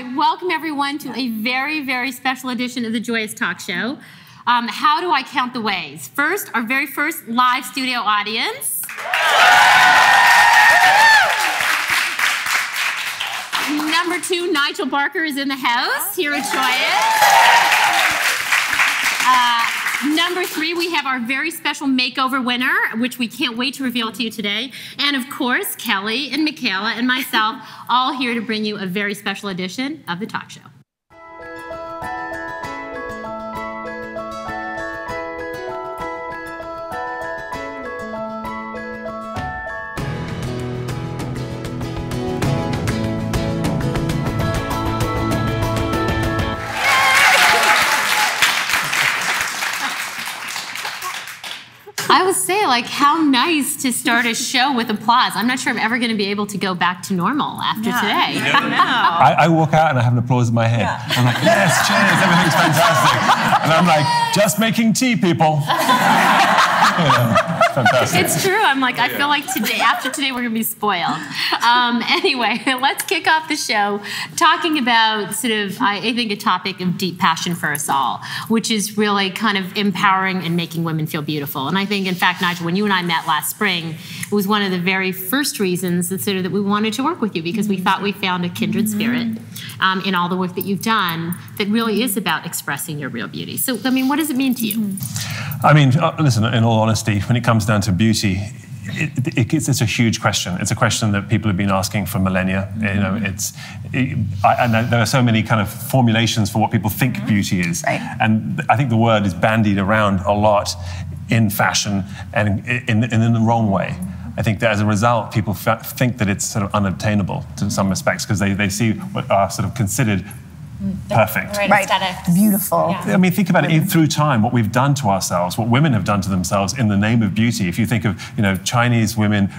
right, welcome everyone to a very, very special edition of the Joyus Talk Show. How do I count the ways? First, our very first live studio audience. Number 2, Nigel Barker is in the house here at Joyus. Number 3, we have our very special makeover winner, which we can't wait to reveal to you today. And of course, Kelly and Michaela and myself, all here to bring you a very special edition of the talk show. I would say, like, how nice to start a show with applause. I'm not sure I'm ever going to be able to go back to normal after today. I walk out and I have an applause in my head. Yeah. I'm like, yes, cheers, everything's fantastic. And I'm like, just making tea, people. Fantastic. It's true. I'm like, I feel like today, after today, we're going to be spoiled. Anyway, let's kick off the show talking about sort of, I think, a topic of deep passion for us all, which is really kind of empowering and making women feel beautiful. And I think, in fact, Nigel, when you and I met last spring, it was one of the very first reasons that sort of that we wanted to work with you, because we thought we found a kindred spirit in all the work that you've done that really is about expressing your real beauty. So, I mean, what does it mean to you? I mean, listen, in all honesty, when it comes down to beauty, it's a huge question. It's a question that people have been asking for millennia. You know, and there are so many kind of formulations for what people think beauty is. Right. And I think the word is bandied around a lot in fashion and in the wrong way. I think that as a result, people think that it's sort of unobtainable to some respects, because they see what are sort of considered perfect. Right. Aesthetics. Beautiful. Yeah. I mean, think about it through time, what we've done to ourselves, what women have done to themselves in the name of beauty. If you think of, you know, Chinese women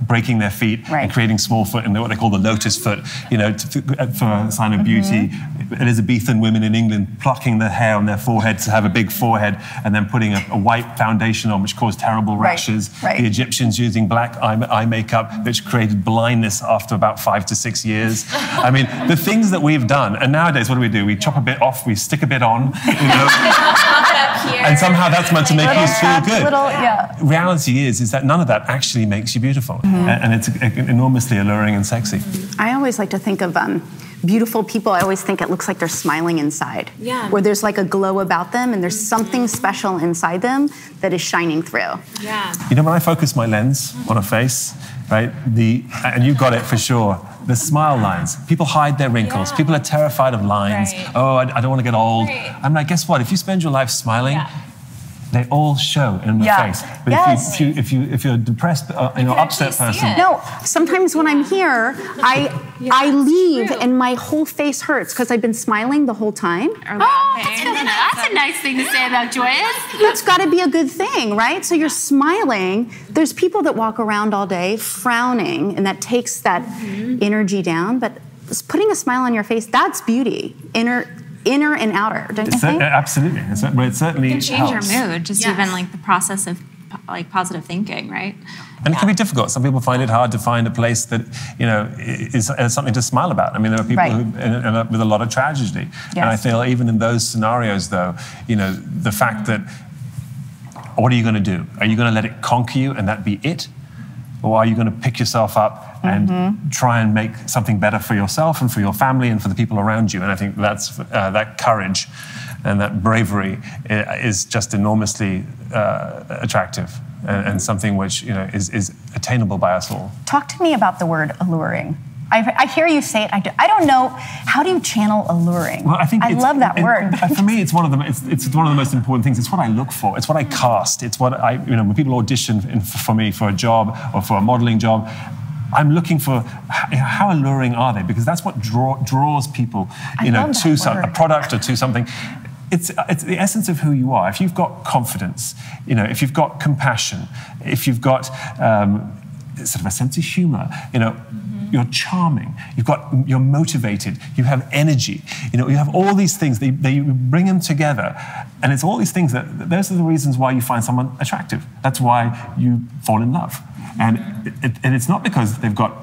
breaking their feet and creating small foot and what they call the lotus foot, you know, for a sign of beauty. Elizabethan women in England plucking the hair on their forehead to have a big forehead and then putting a white foundation on, which caused terrible rashes. The Egyptians using black eye makeup, which created blindness after about 5 to 6 years. I mean, the things that we've done. And nowadays, what do? We chop a bit off, we stick a bit on, you know, and somehow that's meant to make you feel good. Reality is that none of that actually makes you beautiful, and it's enormously alluring and sexy. I always like to think of beautiful people. I always think it looks like they're smiling inside, where there's like a glow about them, and there's something special inside them that is shining through. You know, when I focus my lens on a face, right, and you got it for sure, the smile lines. People hide their wrinkles. People are terrified of lines. Oh, I don't want to get old. I'm like, guess what? If you spend your life smiling, they all show in the face. But if you're a depressed, upset person. No, sometimes when I'm here, I leave and my whole face hurts because I've been smiling the whole time. That's a nice thing to say about Joyus. That's got to be a good thing, right? So you're smiling. There's people that walk around all day frowning, and that takes that energy down. But putting a smile on your face, that's beauty. Inner and outer, don't you think? Absolutely. It certainly can change your mood, just even like the process of like positive thinking, right? And it can be difficult. Some people find it hard to find a place that, you know, is something to smile about. I mean, there are people who end up with a lot of tragedy. And I feel even in those scenarios, though, you know, the fact that, what are you going to do? Are you going to let it conquer you and that be it? Or are you going to pick yourself up and try and make something better for yourself and for your family and for the people around you? And I think that's that courage and that bravery is just enormously attractive and something which, you know, is attainable by us all. Talk to me about the word alluring. I hear you say it. I don't know. How do you channel alluring? Well, I love that word. For me, it's one of the most important things. It's what I look for. It's what I cast. It's what when people audition for me for a job or for a modeling job, I'm looking for how alluring are they, because that's what draws people, you know, to a product or to something. It's the essence of who you are. If you've got confidence, you know, if you've got compassion, if you've got sort of a sense of humor, you know. You're charming, you're motivated, you have energy, you know, you have all these things, they bring them together. And it's all these things those are the reasons why you find someone attractive. That's why you fall in love. And it's not because they've got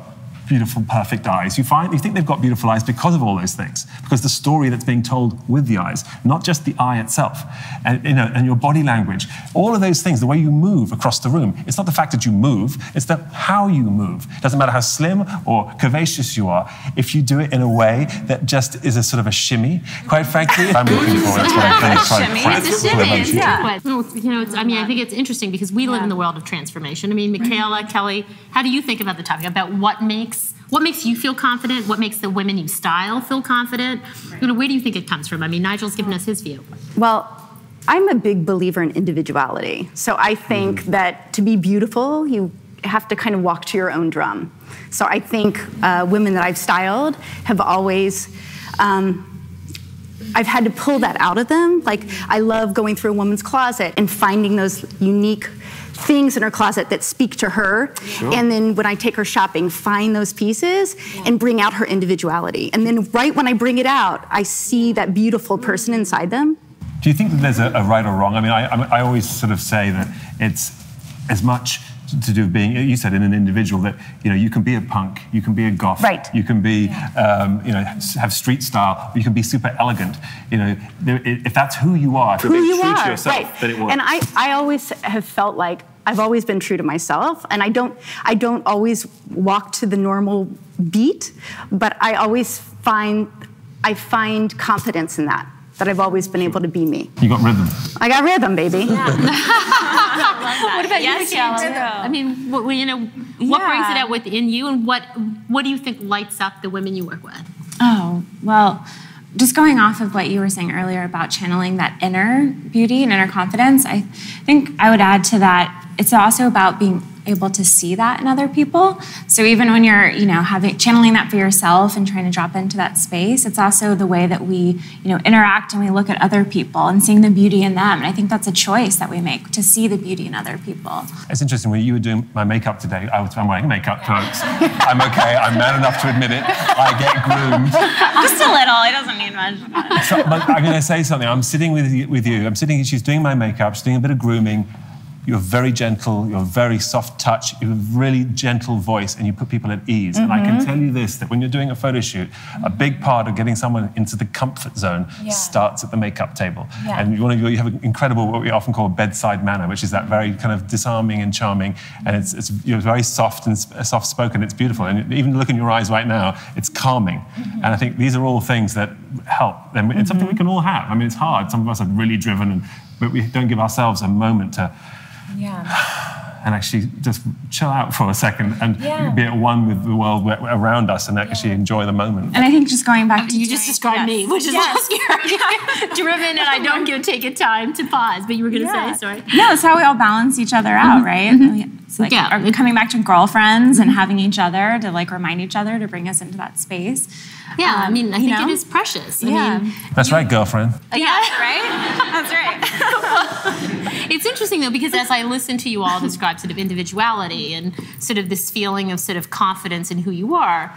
beautiful, perfect eyes. You think they've got beautiful eyes because of all those things, because the story that's being told with the eyes, not just the eye itself, and your body language, all of those things, the way you move across the room. It's not the fact that you move, it's how you move. It doesn't matter how slim or curvaceous you are. If you do it in a way that just is a sort of a shimmy, quite frankly, I'm looking for. That's what I'm going to try to crack. It's a shimmy. Yeah. I think it's interesting because we live in the world of transformation. I mean, Michaela, Kelly, how do you think about the topic? About what makes you feel confident? What makes the women you style feel confident? Where do you think it comes from? I mean, Nigel's given us his view. Well, I'm a big believer in individuality. So I think that to be beautiful, you have to kind of walk to your own drum. So I think women that I've styled have always, I've had to pull that out of them. Like, I love going through a woman's closet and finding those unique things in her closet that speak to her. Sure. And then when I take her shopping, find those pieces and bring out her individuality. And then right when I bring it out, I see that beautiful person inside them. Do you think that there's a right or wrong? I mean, I always sort of say that it's as much to do with being, you said, in an individual, that you can be a punk, you can be a goth, right. You can be have street style, you can be super elegant. If that's who you are, if you're true to yourself, right. then it works. And I always have felt like I've always been true to myself, and I don't always walk to the normal beat, but I always find confidence in that I've always been able to be me. You got rhythm. I got rhythm, baby. Yeah. What about you, Michaela? I mean, what brings it out within you, and what do you think lights up the women you work with? Oh, well, just going off of what you were saying earlier about channeling that inner beauty and inner confidence, I think I would add to that, it's also about being able to see that in other people. So even when you're, channeling that for yourself and trying to drop into that space, it's also the way that we, interact and we look at other people and seeing the beauty in them. And I think that's a choice that we make, to see the beauty in other people. It's interesting, when you were doing my makeup today, I'm wearing makeup, folks. I'm okay, I'm man enough to admit it. I get groomed. Just a little, it doesn't need much. So, but I'm going to say something. I'm sitting with you. She's doing my makeup, she's doing a bit of grooming. You're very gentle, you're very soft touch, you have a really gentle voice, and you put people at ease. And I can tell you this, that when you're doing a photo shoot, a big part of getting someone into the comfort zone starts at the makeup table. Yeah. And you have an incredible, what we often call bedside manner, which is that very kind of disarming and charming, and you're very soft and soft-spoken, it's beautiful. And even look in your eyes right now, it's calming. And I think these are all things that help. And it's something we can all have. I mean, it's hard. Some of us are really driven, but we don't give ourselves a moment to and actually just chill out for a second and be at one with the world around us and actually enjoy the moment. And I think just going back to you just described me, which is scary. Driven, and I don't take a time to pause. But you were going to say, sorry. Yeah, that's how we all balance each other out, right? It's like coming back to girlfriends and having each other to remind each other to bring us into that space. Yeah, I mean, I think it is precious. I mean, that's right, girlfriend. Yeah, right? That's right. It's interesting, though, because as I listen to you all describe sort of individuality and sort of this feeling of sort of confidence in who you are,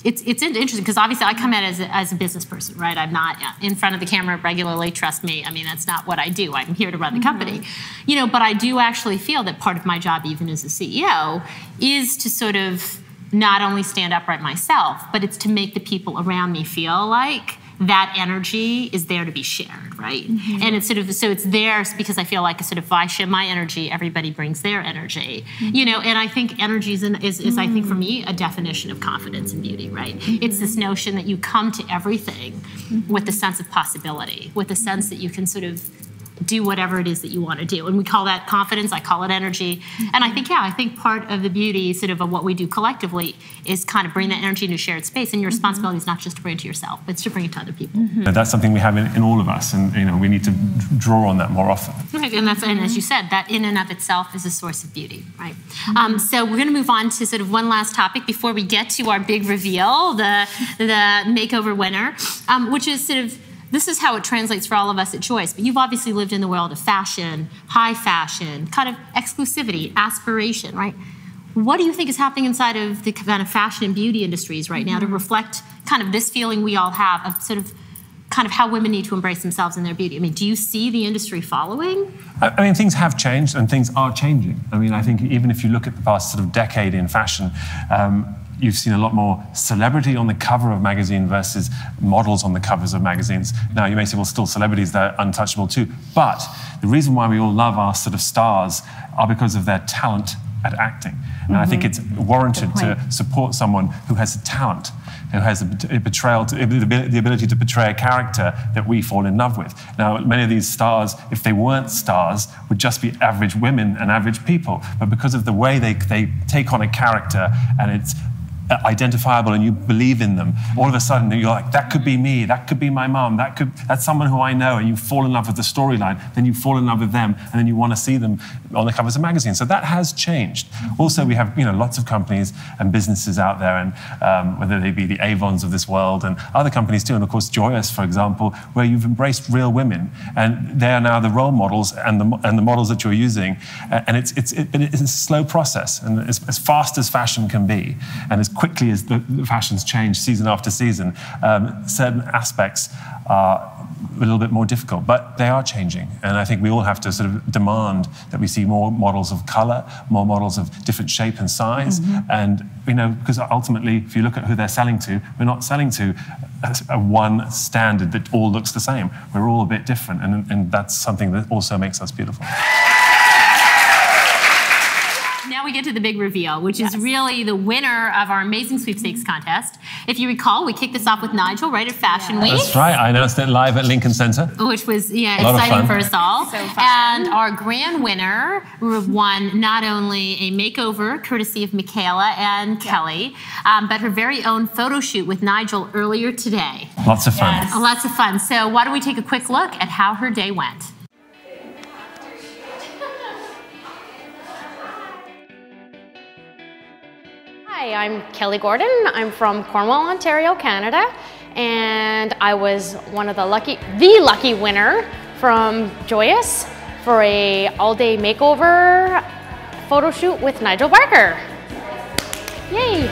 it's interesting because obviously I come at it as a business person, right? I'm not in front of the camera regularly, trust me. I mean, that's not what I do. I'm here to run the company. But I do actually feel that part of my job, even as a CEO, is to sort of not only stand upright myself, but it's to make the people around me feel like that energy is there to be shared, right? And it's so it's there because I feel like if I share my energy, everybody brings their energy, and I think energy is I think for me a definition of confidence and beauty, right? It's this notion that you come to everything with the sense of possibility, with the sense that you can sort of do whatever it is that you want to do. And we call that confidence, I call it energy. And I think part of the beauty sort of what we do collectively is kind of bring that energy into a shared space. And your responsibility is not just to bring it to yourself, but it's to bring it to other people. That's something we have in all of us, and we need to draw on that more often. Right, and as you said, that in and of itself is a source of beauty, right? So we're going to move on to sort of one last topic before we get to our big reveal, the makeover winner, which is sort of, this is how it translates for all of us at Joyus, but you've obviously lived in the world of fashion, high fashion, kind of exclusivity, aspiration, right? What do you think is happening inside of the kind of fashion and beauty industries right now to reflect kind of this feeling we all have of sort of kind of how women need to embrace themselves and their beauty. I mean, do you see the industry following? I mean, things have changed and things are changing. I mean, I think even if you look at the past sort of decade in fashion, you've seen a lot more celebrity on the cover of magazine versus models on the covers of magazines. Now, you may say, well, still celebrities, they're untouchable too. But the reason why we all love our sort of stars are because of their talent at acting. And I think it's warranted to support someone who has a talent, who has the ability to portray a character that we fall in love with. Now, many of these stars, if they weren't stars, would just be average women and average people. But because of the way they take on a character and it's identifiable and you believe in them, all of a sudden you're like, that could be me, that could be my mom, that's someone who I know, and you fall in love with the storyline, then you fall in love with them, and then you want to see them on the covers of magazines. So that has changed. Also, we have lots of companies and businesses out there, and whether they be the Avons of this world and other companies too, and of course Joyus, for example, where you've embraced real women, and they are now the role models and the models that you're using, and it's a slow process, and as fast as fashion can be, and as quickly as the fashions change season after season, certain aspects are a little bit more difficult, but they are changing. And I think we all have to sort of demand that we see more models of color, more models of different shape and size. And, because ultimately, if you look at who they're selling to, we're not selling to a one standard that all looks the same. We're all a bit different, and that's something that also makes us beautiful. Now we get to the big reveal, which is really the winner of our amazing sweepstakes contest. If you recall, we kicked this off with Nigel right at Fashion Week. That's right. I announced it live at Lincoln Center. Which was, exciting for us all. So fun. And our grand winner won not only a makeover courtesy of Michaela and Kelly, but her very own photo shoot with Nigel earlier today. Lots of fun. Yes. Lots of fun. So why don't we take a quick look at how her day went. Hi, I'm Kelly Gordon. I'm from Cornwall, Ontario, Canada, and I was one of the lucky winner from Joyus for a all-day makeover photo shoot with Nigel Barker. Yay!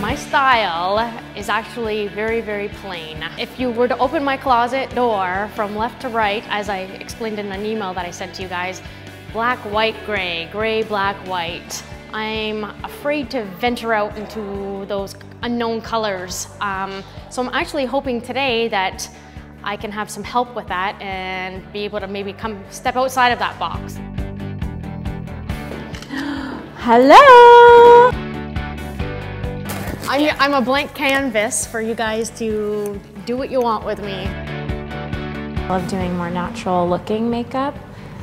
My style is actually very, very plain. If you were to open my closet door from left to right, as I explained in an email that I sent to you guys, black, white, gray, gray, black, white. I'm afraid to venture out into those unknown colors. So I'm actually hoping today that I can have some help with that and be able to maybe step outside of that box. Hello! I'm a blank canvas for you guys to do what you want with me. I love doing more natural looking makeup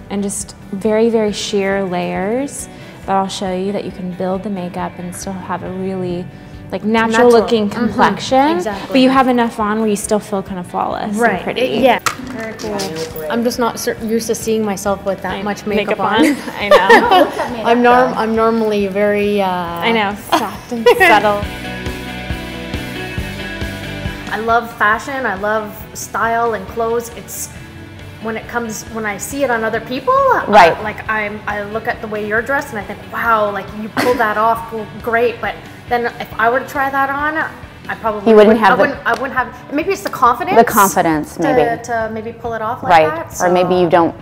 and just very, very sheer layers. But I'll show you that you can build the makeup and still have a really natural looking complexion. Exactly. But you have enough on where you still feel kind of flawless and pretty. Yeah. Very cool. I'm just not used to seeing myself with that much makeup on. I know. I'm normally very I know, soft and subtle. I love fashion. I love style and clothes. It's when I see it on other people, right? I look at the way you're dressed and I think, wow, you pulled that off, cool, great. But then if I were to try that on, I probably wouldn't have. Maybe it's the confidence. The confidence, maybe to maybe pull it off like that. So. Or maybe you don't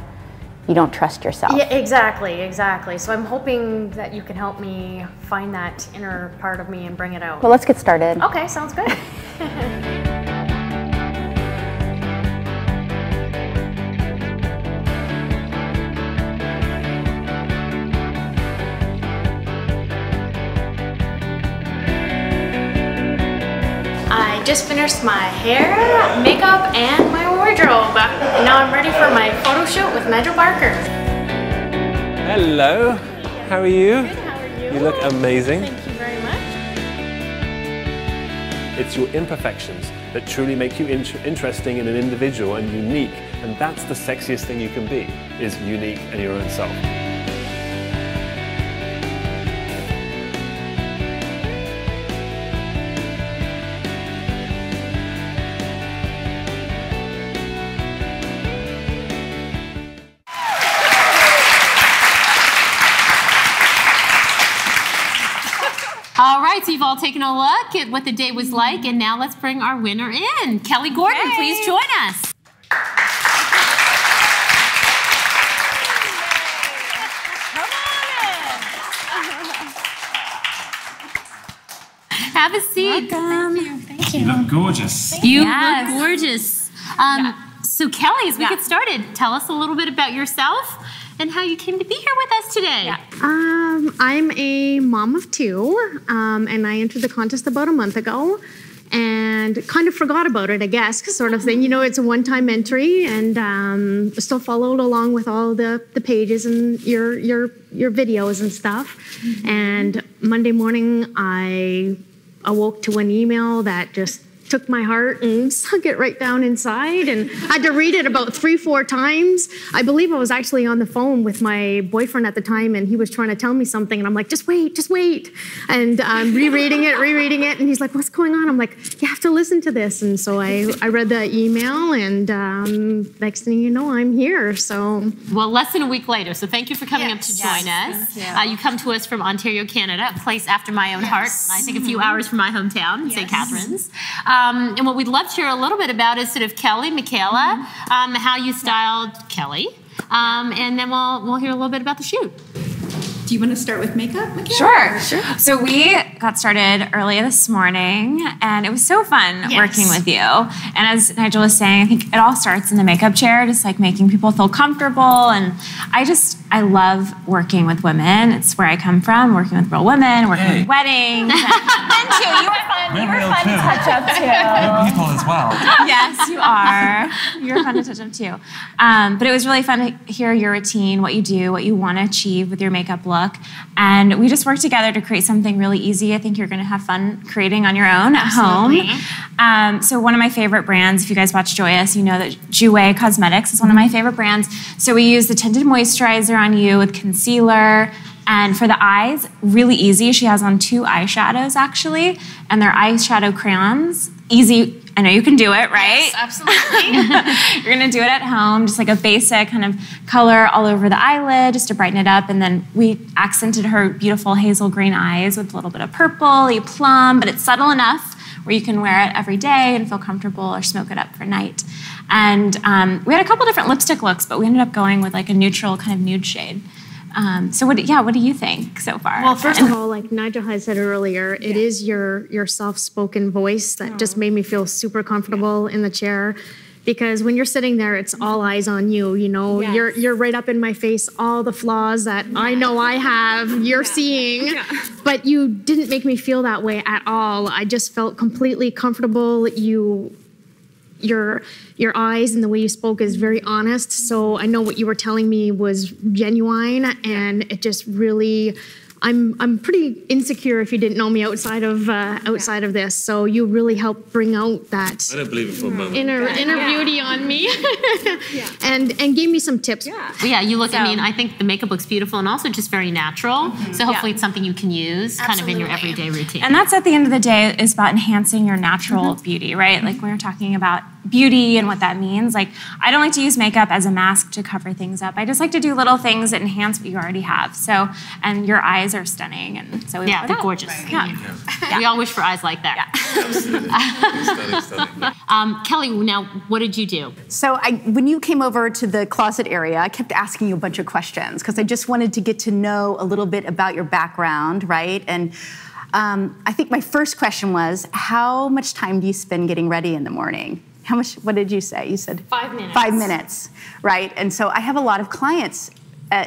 trust yourself. Yeah, exactly. So I'm hoping that you can help me find that inner part of me and bring it out. Well, let's get started. Okay, sounds good. I just finished my hair, makeup, and my wardrobe. And now I'm ready for my photo shoot with Nigel Barker. Hello, how are you? Good, how are you? You look amazing. Thank you very much. It's your imperfections that truly make you interesting in an individual and unique. And that's the sexiest thing you can be, is unique and your own self. All right, so you've all taken a look at what the day was like, and now let's bring our winner in. Kelly Gordon, please join us. Have a seat. Welcome. Thank you. You look gorgeous. You look gorgeous. So Kelly, as we get started, tell us a little bit about yourself and how you came to be here with us today. I'm a mom of two, and I entered the contest about a month ago and kind of forgot about it, I guess, sort of thing. You know, it's a one-time entry, and still followed along with all the pages and your videos and stuff. And Monday morning, I awoke to an email that just took my heart and sunk it right down inside, and I had to read it about 3-4 times. I believe I was actually on the phone with my boyfriend at the time, and he was trying to tell me something, and I'm like, just wait. And I'm rereading it, and he's like, what's going on? I'm like, you have to listen to this. And so I read the email, and next thing you know, I'm here. So, well, less than a week later, so thank you for coming up to join us. You come to us from Ontario, Canada, a place after my own heart. I think a few hours from my hometown, St. Catharines. And what we'd love to hear a little bit about is sort of Kelly, Michaela, how you styled Kelly, and then we'll hear a little bit about the shoot. Do you want to start with makeup, Michaela? Sure. So we got started early this morning, and it was so fun working with you. And as Nigel was saying, I think it all starts in the makeup chair, just like making people feel comfortable. And I love working with women. It's where I come from, working with real women, working with weddings. And too, you were fun. You were fun to touch up too. Real people as well. Yes, you are. You're fun to touch up too. But it was really fun to hear your routine, what you do, what you want to achieve with your makeup look. And we just worked together to create something really easy. I think you're going to have fun creating on your own at home. So one of my favorite brands, if you guys watch Joyus, you know that Jouer Cosmetics is one of my favorite brands. So we use the tinted moisturizer on you with concealer. And for the eyes, really easy. She has on 2 eyeshadows actually, and they're eyeshadow crayons. Easy. I know you can do it, right? Yes, absolutely. You're gonna do it at home, just like a basic kind of color all over the eyelid, just to brighten it up. And then we accented her beautiful hazel green eyes with a little bit of purple, a plum, but it's subtle enough where you can wear it every day and feel comfortable, or smoke it up for night. And we had a couple different lipstick looks, but we ended up going with like a neutral kind of nude shade. So what do you think so far? well, first of all, like Nigel had said earlier, it is your soft-spoken voice that just made me feel super comfortable in the chair. Because when you're sitting there, it's all eyes on you, you know. You're right up in my face, all the flaws that I know I have, you're seeing. But you didn't make me feel that way at all. I just felt completely comfortable. Your eyes and the way you spoke is very honest. So I know what you were telling me was genuine, and it just really, I'm pretty insecure if you didn't know me outside of this. So you really helped bring out that I don't believe it for a moment. inner beauty on me, and gave me some tips. You look. I mean, I think the makeup looks beautiful and also just very natural. So hopefully it's something you can use kind of in your everyday routine. And that's at the end of the day is about enhancing your natural beauty, right? Like when we're talking about beauty and what that means. Like I don't like to use makeup as a mask to cover things up. I just like to do little things that enhance what you already have. So, and your eyes are stunning, and so they're gorgeous. We all wish for eyes like that. Kelly, now what did you do? So when you came over to the closet area, I kept asking you a bunch of questions because I just wanted to get to know a little bit about your background, right? And I think my first question was, how much time do you spend getting ready in the morning? How much, what did you say? You said 5 minutes. 5 minutes, right? And so I have a lot of clients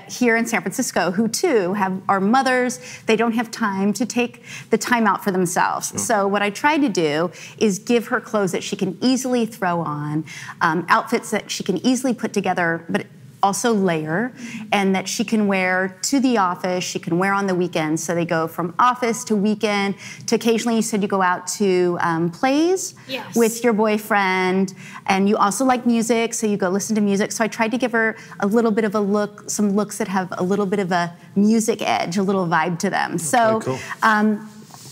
here in San Francisco who too are mothers. They don't have time to take the time out for themselves. Sure. So what I try to do is give her clothes that she can easily throw on, outfits that she can easily put together, but also layer, and that she can wear to the office, she can wear on the weekends. So they go from office to weekend to occasionally, you said you go out to plays with your boyfriend, and you also like music, so you go listen to music. So I tried to give her a little bit of a look, some looks that have a little bit of a music edge, a little vibe to them. So cool.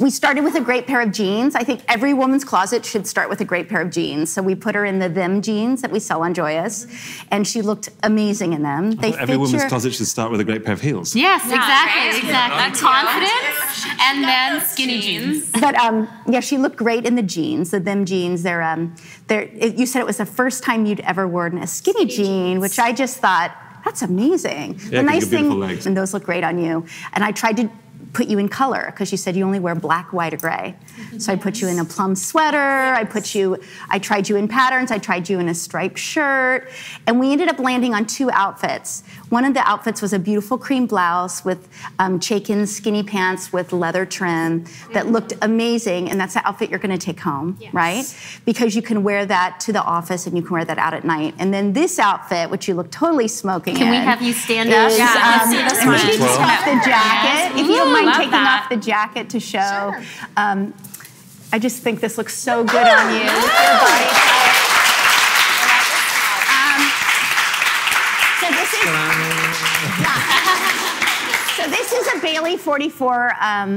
We started with a great pair of jeans. I think every woman's closet should start with a great pair of jeans. So we put her in the them jeans that we sell on Joyus, and she looked amazing in them. Every woman's closet should start with a great pair of heels. Yes, exactly. That's confidence, and then skinny jeans. But yeah, she looked great in the jeans, the them jeans. You said it was the first time you'd ever worn a skinny jean, which I just thought, that's amazing. Yeah, the nice thing, legs. and those look great on you. And I tried to put you in color because you said you only wear black, white, or gray. So I put you in a plum sweater. I tried you in patterns. I tried you in a striped shirt, and we ended up landing on 2 outfits. One of the outfits was a beautiful cream blouse with Chaikin skinny pants with leather trim that looked amazing, and that's the outfit you're going to take home, right? Because you can wear that to the office and you can wear that out at night. And then this outfit, which you look totally smoking Can we have you stand up? Is, we can take off the jacket. If you don't mind taking off the jacket to show. Sure. I just think this looks so good on you with your body type. So this is a Bailey 44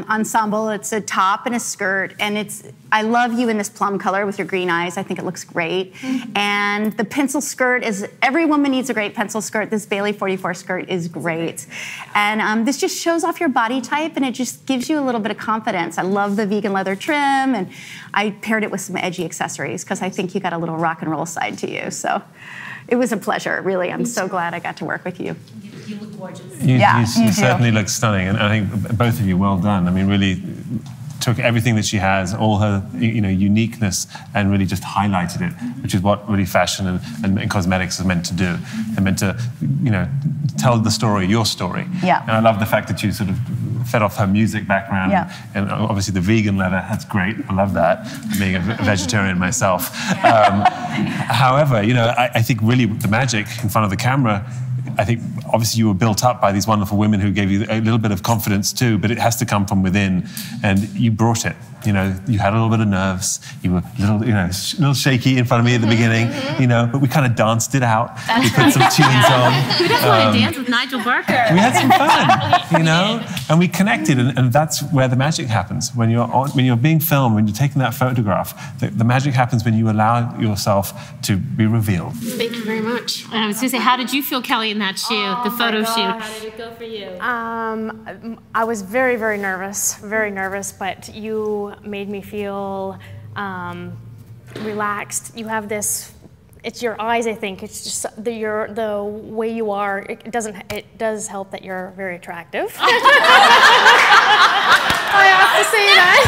ensemble. It's a top and a skirt, and I love you in this plum color with your green eyes. I think it looks great. And the pencil skirt every woman needs a great pencil skirt. This Bailey 44 skirt is great. And this just shows off your body type, and it just gives you a little bit of confidence. I love the vegan leather trim, and I paired it with some edgy accessories because I think you got a little rock and roll side to you. So it was a pleasure, really. I'm so glad I got to work with you. You look gorgeous. You certainly look stunning, and I think both of you, well done. I mean, really took everything that she has, all her uniqueness, and really just highlighted it, which is what really fashion and cosmetics is meant to do. They're meant to, tell the story, your story. Yeah. And I love the fact that you sort of fed off her music background, and obviously the vegan leather. That's great. I love that. Being a vegetarian myself. However, I think really the magic in front of the camera. I think obviously you were built up by these wonderful women who gave you a little bit of confidence too, but it has to come from within, and you brought it. You had a little bit of nerves. You were a little shaky in front of me at the beginning, but we kind of danced it out. We put some tunes on. Who doesn't want to dance with Nigel Barker? We had some fun, and we connected, and that's where the magic happens. When you're being filmed, when you're taking that photograph, the magic happens when you allow yourself to be revealed. Thank you very much. And I was going to say, how did you feel, Kelly, in that shoot, the photo shoot? How did it go for you? I was very, very nervous, but you made me feel relaxed. You have this, it's your eyes, I think. It's just the way you are. It does help that you're very attractive. I have to say that.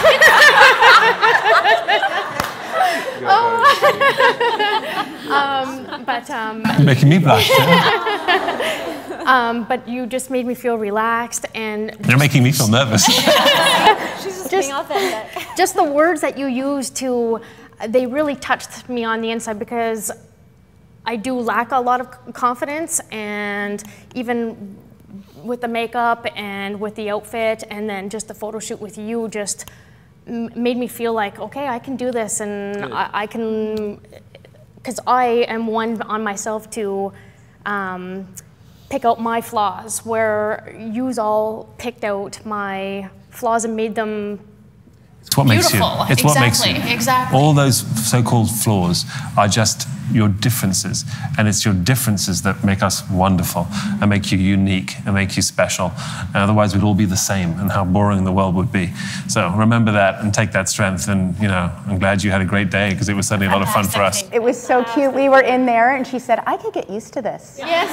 You're making me blush. But you just made me feel relaxed, and you're making me feel nervous. She's just being authentic. Just the words that you use they really touched me on the inside, because I do lack a lot of confidence, and even with the makeup and with the outfit, and then just the photo shoot with you just made me feel like, okay, I can do this, and I can, because I am one on myself to pick out my flaws, where you's all picked out my flaws and made them It's what beautiful. Makes you. It's what makes you. Exactly. All those so-called flaws are just your differences, and it's your differences that make us wonderful and make you unique and make you special. And otherwise, we'd all be the same, and how boring the world would be. So remember that and take that strength. And I'm glad you had a great day, because it was certainly a lot of fun for us. It was so cute. We were in there, and she said, "I could get used to this. Yes.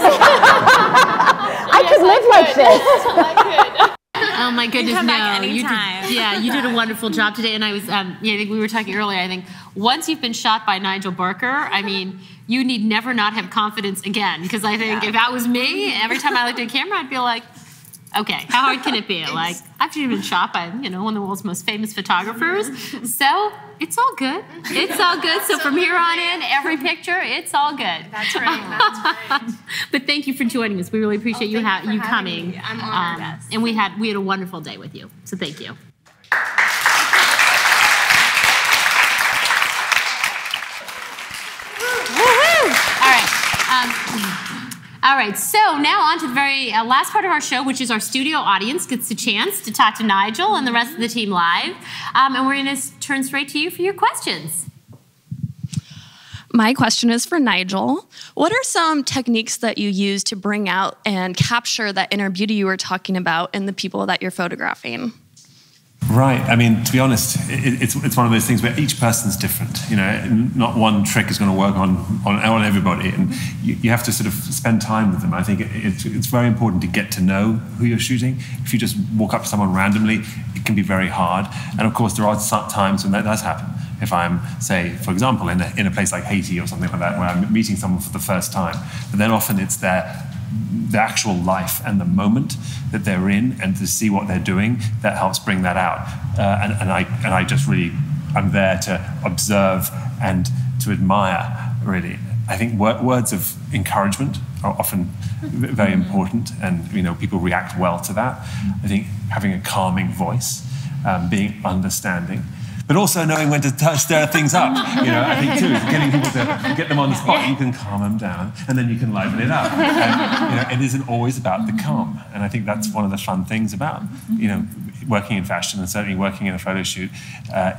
I could live like this." I could. Oh my goodness, come no! back anytime. You did a wonderful job today, and I was, I think we were talking earlier. I think once you've been shot by Nigel Barker, I mean, you need never not have confidence again. Because I think if that was me, every time I looked at a camera, I'd be like, okay, how hard can it be? Like, I've just been shot by, one of the world's most famous photographers. So it's all good. It's all good. So from here on in, every picture, it's all good. That's right. That's right. But thank you for joining us. We really appreciate you coming. Me. I'm honored. And we had a wonderful day with you. So thank you. Woo-hoo! All right. All right, so now on to the very last part of our show, which is our studio audience gets a chance to talk to Nigel and the rest of the team live. And we're going to turn straight to you for your questions. My question is for Nigel. What are some techniques that you use to bring out and capture that inner beauty you were talking about in the people that you're photographing? Right. I mean, to be honest, it's one of those things where each person's different. You know, not one trick is going to work on everybody, and you have to sort of spend time with them. I think it's very important to get to know who you're shooting. If you just walk up to someone randomly, it can be very hard. And of course, there are times when that does happen. If I'm, say, for example, in a place like Haiti or something like that, where I'm meeting someone for the first time, but then often it's the actual life and the moment that they're in, and to see what they're doing, that helps bring that out. And I just really, I'm there to observe and to admire, really. I think words of encouragement are often very important, and people react well to that. I think having a calming voice, being understanding, but also knowing when to stir things up. I think too, getting people to get them on the spot. You can calm them down, and then you can liven it up. And it isn't always about the calm. And I think that's one of the fun things about working in fashion, and certainly working in a photo shoot,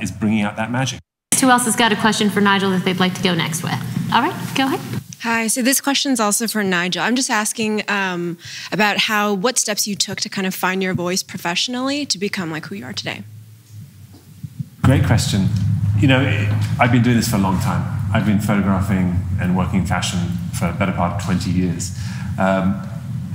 is bringing out that magic. Who else has got a question for Nigel that they'd like to go next with? All right, go ahead. Hi, so this question's also for Nigel. I'm just asking about what steps you took to kind of find your voice professionally to become like who you are today. Great question. I've been doing this for a long time. I've been photographing and working in fashion for the better part of 20 years. And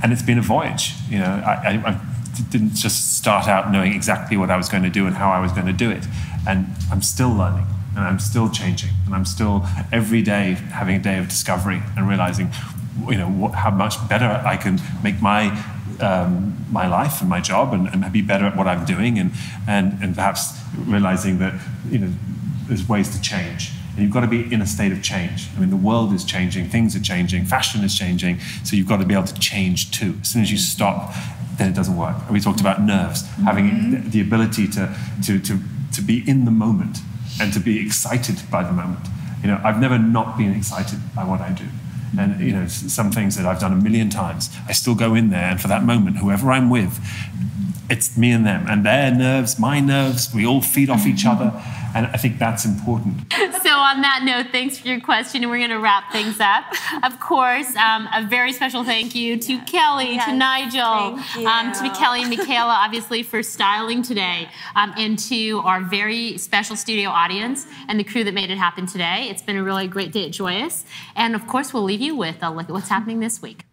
it's been a voyage. I didn't just start out knowing exactly what I was going to do and how I was going to do it. And I'm still learning, and I'm still changing, and I'm still every day having a day of discovery and realizing, how much better I can make my life and my job, and be better at what I'm doing, and perhaps realizing that there's ways to change, and you've got to be in a state of change. I mean, the world is changing, things are changing, fashion is changing, so you've got to be able to change too. As soon as you stop, then it doesn't work. We talked about nerves, having the ability to be in the moment and to be excited by the moment. I've never not been excited by what I do. And some things that I've done a million times, I still go in there, and for that moment, whoever I'm with, it's me and them, and their nerves, my nerves, we all feed off each other, and I think that's important. So on that note, thanks for your question, and we're going to wrap things up. Of course, a very special thank you to Kelly, to Nigel, to Kelly and Michaela, obviously, for styling today, and to our very special studio audience and the crew that made it happen today. It's been a really great day at Joyus, and of course, we'll leave you with a look at what's happening this week.